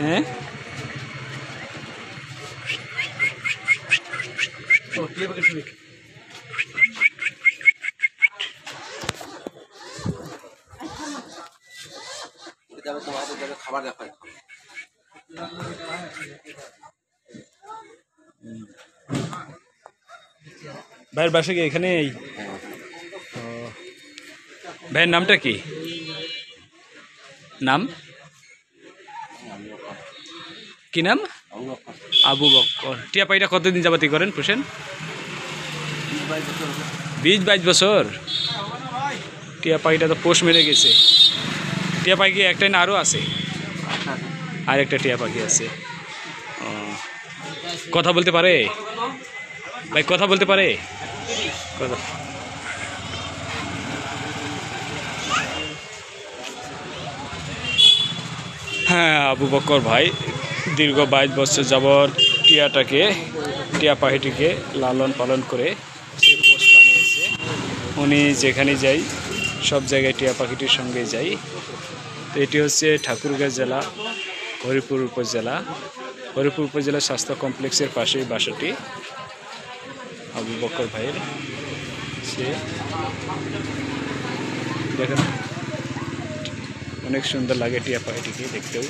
হ্যাঁ খাবার দেখায় ভাইয়ের বাসা কি এখানেই? ভাইয়ের নামটা কি? নাম কি নাম? আবু বক্কর। টিয়া পাখিটা কতদিন যাবতীয় করেন পোষেন? 20-22 বছর। টিয়া পাখিটা তো পোষ মেরে গেছে। টিয়া পাখি একটাই না আরও আছে? আর একটা টিয়া পাখি আছে। ও, কথা বলতে পারে ভাই? কথা বলতে পারে? কথা হ্যাঁ, আবু বক্কর ভাই দীর্ঘ 22 বছর যাবৎ টিয়া পাখিটিকে লালন পালন করে সে পোষ বানিয়েছে। উনি যেখানে যাই সব জায়গায় টিয়া পাখিটির সঙ্গে যাই। তো এটি হচ্ছে ঠাকুরগাঁও জেলা হরিপুর উপজেলা। হরিপুর উপজেলা স্বাস্থ্য কমপ্লেক্সের পাশেই বাসাটি আবু বক্কর ভাইয়ের। সে দেখেন অনেক সুন্দর লাগে টিয়া পাখিটিকে দেখতেও।